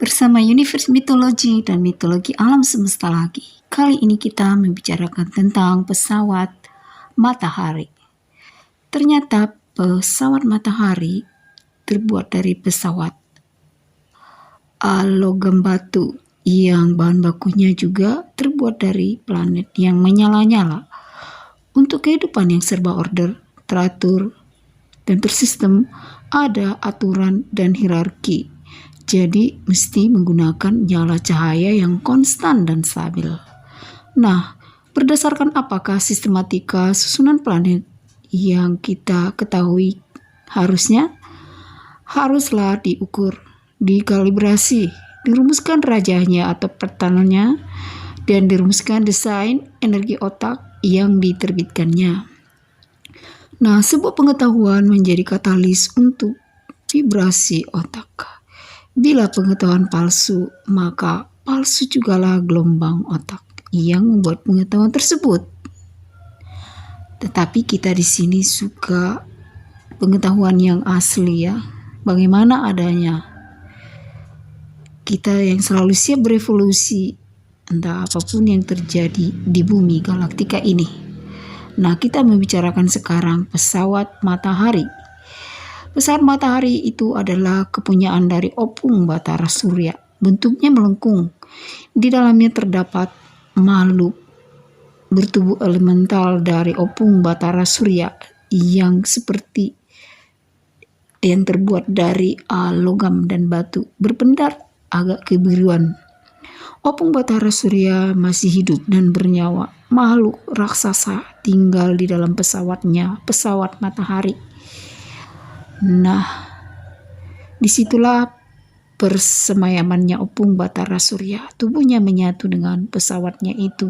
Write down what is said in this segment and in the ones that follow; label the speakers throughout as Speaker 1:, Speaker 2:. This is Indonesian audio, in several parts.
Speaker 1: Bersama Universe Mitologi dan Mitologi Alam Semesta lagi. Kali ini kita membicarakan tentang pesawat matahari. Ternyata pesawat matahari terbuat dari pesawat logam batu yang bahan bakunya juga terbuat dari planet yang menyala-nyala. Untuk kehidupan yang serba order, teratur, dan tersistem, ada aturan dan hierarki. Jadi mesti menggunakan nyala cahaya yang konstan dan stabil. Nah, berdasarkan apakah sistematika susunan planet yang kita ketahui haruslah diukur, dikalibrasi, dirumuskan rajahnya atau pertanannya, dan dirumuskan desain energi otak yang diterbitkannya. Nah, sebuah pengetahuan menjadi katalis untuk vibrasi otak. Bila pengetahuan palsu, maka palsu jugalah gelombang otak yang membuat pengetahuan tersebut. Tetapi kita di sini suka pengetahuan yang asli ya. Bagaimana adanya. Kita yang selalu siap berevolusi entah apapun yang terjadi di bumi galaktika ini. Nah, kita membicarakan sekarang pesawat matahari. Pesawat matahari itu adalah kepunyaan dari Opung Batara Surya. Bentuknya melengkung. Di dalamnya terdapat makhluk bertubuh elemental dari Opung Batara Surya yang terbuat dari logam dan batu, berpendar agak kebiruan. Opung Batara Surya masih hidup dan bernyawa. Makhluk raksasa tinggal di dalam pesawatnya, pesawat matahari. Nah, disitulah persemayamannya Opung Batara Surya. Tubuhnya menyatu dengan pesawatnya itu.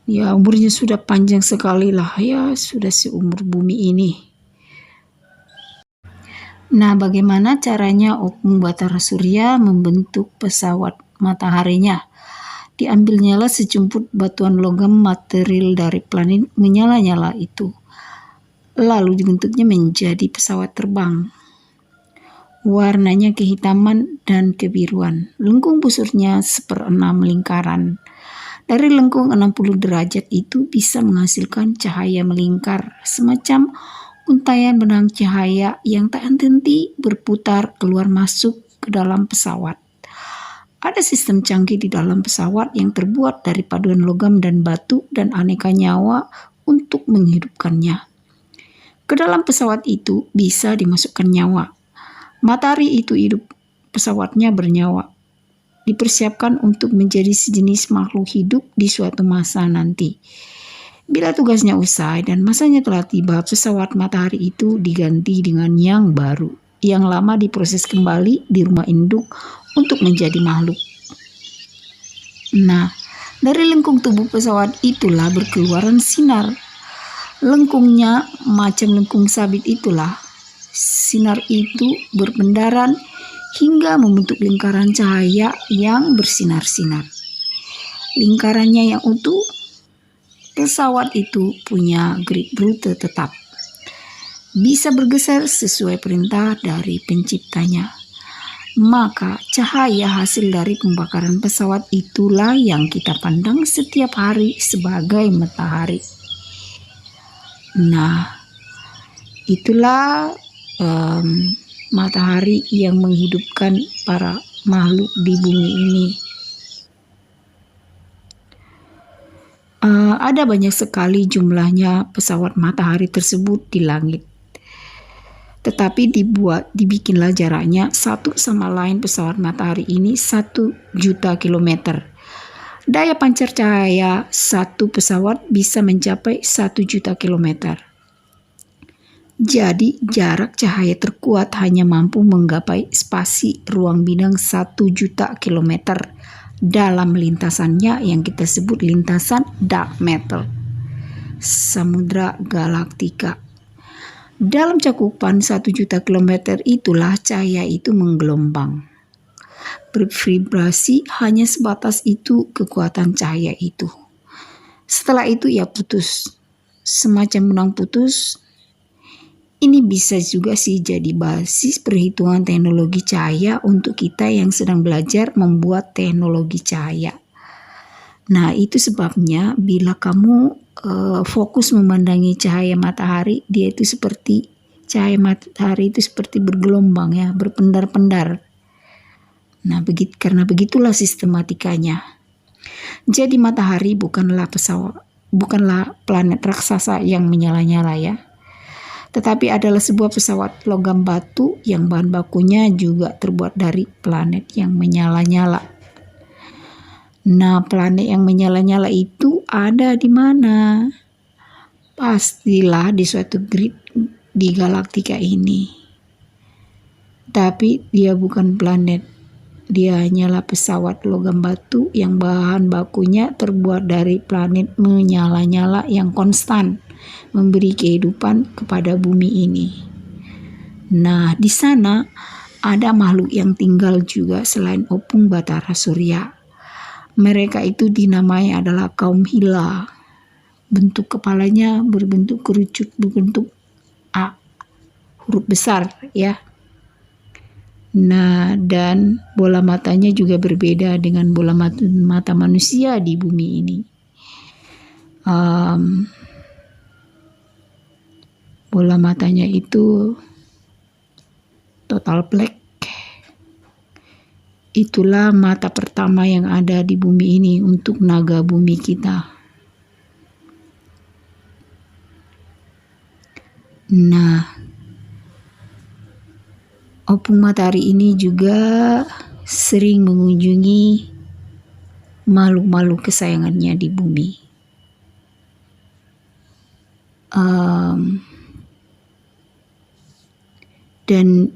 Speaker 1: Ya, umurnya sudah panjang sekali lah ya, sudah seumur bumi ini. Nah, bagaimana caranya Opung Batara Surya membentuk pesawat mataharinya? Diambilnyalah sejumput batuan logam material dari planet menyala-nyala itu. Lalu dibentuknya menjadi pesawat terbang. Warnanya kehitaman dan kebiruan. Lengkung busurnya 1/6 lingkaran. Dari lengkung 60 derajat itu bisa menghasilkan cahaya melingkar, semacam untaian benang cahaya yang tak henti berputar keluar masuk ke dalam pesawat. Ada sistem canggih di dalam pesawat yang terbuat dari paduan logam dan batu dan aneka nyawa untuk menghidupkannya. Ke dalam pesawat itu bisa dimasukkan nyawa. Matahari itu hidup, pesawatnya bernyawa. Dipersiapkan untuk menjadi sejenis makhluk hidup di suatu masa nanti. Bila tugasnya usai dan masanya telah tiba, pesawat matahari itu diganti dengan yang baru. Yang lama diproses kembali di rumah induk untuk menjadi makhluk. Nah, dari lengkung tubuh pesawat itulah berkeluaran sinar. Lengkungnya macam lengkung sabit itulah. Sinar itu berpendaran hingga membentuk lingkaran cahaya yang bersinar-sinar. Lingkarannya yang utuh, pesawat itu punya grid rute tetap. Bisa bergeser sesuai perintah dari penciptanya. Maka cahaya hasil dari pembakaran pesawat itulah yang kita pandang setiap hari sebagai matahari. Nah, itulah matahari yang menghidupkan para makhluk di bumi ini. Ada banyak sekali jumlahnya pesawat matahari tersebut di langit. Tetapi dibikinlah jaraknya satu sama lain pesawat matahari ini 1 juta kilometer. Daya pancar cahaya satu pesawat bisa mencapai 1 juta kilometer. Jadi jarak cahaya terkuat hanya mampu menggapai spasi ruang bidang 1 juta kilometer dalam lintasannya yang kita sebut lintasan dark matter, samudra galaktika. Dalam cakupan 1 juta kilometer itulah cahaya itu menggelombang. Bervibrasi hanya sebatas itu kekuatan cahaya itu. Setelah itu ia putus. Semacam benang putus Ini bisa juga sih jadi basis perhitungan teknologi cahaya untuk kita yang sedang belajar membuat teknologi cahaya. Nah, itu sebabnya bila kamu fokus memandangi cahaya matahari, dia itu seperti cahaya matahari itu seperti bergelombang ya, berpendar-pendar. Nah, karena begitulah sistematikanya. Jadi matahari bukanlah planet raksasa yang menyala-nyala ya, tetapi adalah sebuah pesawat logam batu yang bahan bakunya juga terbuat dari planet yang menyala-nyala. Nah, planet yang menyala-nyala itu ada di mana? Pastilah di suatu grid di galaktika ini. Tapi dia bukan planet. Dia hanyalah pesawat logam batu yang bahan bakunya terbuat dari planet menyala-nyala yang konstan, memberi kehidupan kepada bumi ini. Nah, di sana ada makhluk yang tinggal juga selain Opung Batara Surya. Mereka itu dinamai adalah kaum Hila. Bentuk kepalanya berbentuk kerucut, berbentuk A, huruf besar ya. Nah, dan bola matanya juga berbeda dengan bola mata manusia di bumi ini. Bola matanya itu total black. Itulah mata pertama yang ada di bumi ini untuk naga bumi kita. Nah, Opung Matahari ini juga sering mengunjungi makhluk-makhluk kesayangannya di bumi. Dan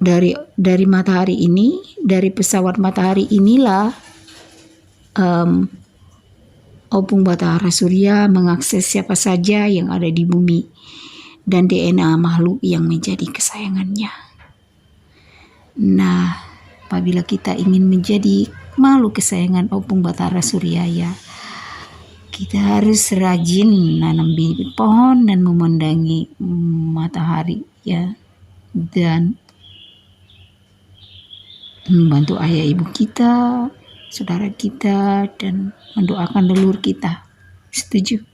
Speaker 1: dari matahari ini, dari pesawat matahari inilah Opung Batara Surya mengakses siapa saja yang ada di bumi dan DNA makhluk yang menjadi kesayangannya. Nah, apabila kita ingin menjadi makhluk kesayangan Opung Batara Surya ya, kita harus rajin nanam bibit pohon dan memandangi matahari ya, dan membantu ayah ibu kita, saudara kita, dan mendoakan leluhur kita. Setuju?